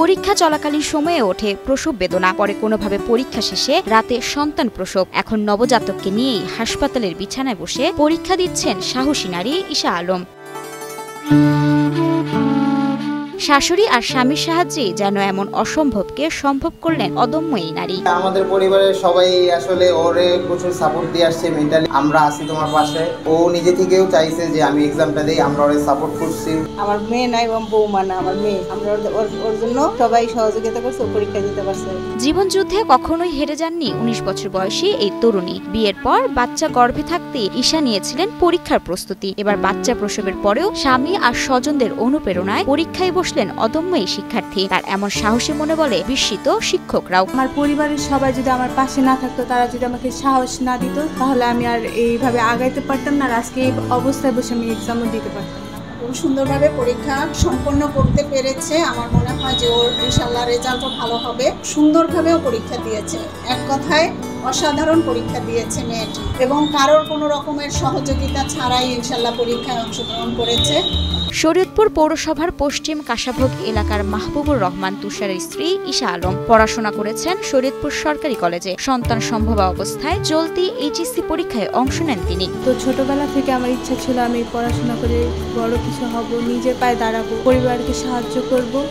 পরীক্ষা চলাকালীন সময়ে ওঠে প্রসব বেদনা, পরে কোনোভাবে পরীক্ষা শেষে রাতে সন্তান প্রসব। এখন নবজাতককে নিয়েই হাসপাতালের বিছানায় বসে পরীক্ষা দিচ্ছেন সাহসী নারী ঈশা আলম। শাশুড়ি আর স্বামীর সাহায্যে যেন এমন অসম্ভবকে সম্ভব করলেন অদম্য এই নারী। আমাদের পরিবারের সবাই আসলে ওরে প্রচুর সাপোর্ট দিয়ে আসছে মেন্টালি। আমরা আছি তোমার পাশে। ও নিজে থেকেও চাইছে যে আমি এক্সামটা দেই, আমরা ওরে সাপোর্ট করছি। আমার মেয়ে নাই এবং বৌমা না, আমার মেয়ে। আমরা ওর জন্য সবাই সহযোগিতা করছে, পরীক্ষা দিতে পারছে। জীবন যুদ্ধে কখনোই হেরে যাননি 19 বছর বয়সী এই তরুণী। বিয়ের পর বাচ্চা গর্ভে থাকতে ঈশা নিয়েছিলেন পরীক্ষার প্রস্তুতি। এবার বাচ্চা প্রসবের পরেও স্বামী আর স্বজনদের অনুপ্রেরণায় পরীক্ষায় বসলেন অদম্য এই শিক্ষার্থী। তার এমন সাহসী মনে বলে বিস্মিত শিক্ষকরাও। আমার পরিবারের সবাই যদি আমার পাশে না থাকতো, তারা যদি আমাকে সাহস না দিত, তাহলে আমি আর এইভাবে আগাইতে পারতাম না। আর আজকে এই অবস্থায় বসে আমি এক্সামও দিতে পারতাম না। খুব সুন্দরভাবে পরীক্ষা সম্পন্ন করতে পেরেছে। আমার মনে হয় যে ওর ইনশাআল্লাহ রেজাল্টও ভালো হবে। সুন্দরভাবেও পরীক্ষা দিয়েছে। এক কথায় অসাধারণ পরীক্ষা দিয়েছে মেয়েটি, এবং কারোর কোনো রকমের সহযোগিতা ছাড়াই ইনশাআল্লাহ পরীক্ষায় অংশগ্রহণ করেছে। শরীয়তপুর পৌরসভার পশ্চিম কাশাভোগ এলাকার মাহবুবুর রহমান তুষারের স্ত্রী ঈশা আলম পড়াশোনা করেছেন শরীয়তপুর সরকারি কলেজে। সন্তান সম্ভবা অবস্থায় চলতি এইচএসসি পরীক্ষায় অংশ নেন তিনি। তো ছোটবেলা থেকে আমার ইচ্ছা ছিল আমি পড়াশোনা করে বড় কিছু হব, নিজের পায়ে দাঁড়াবো, পরিবারকে সাহায্য করব।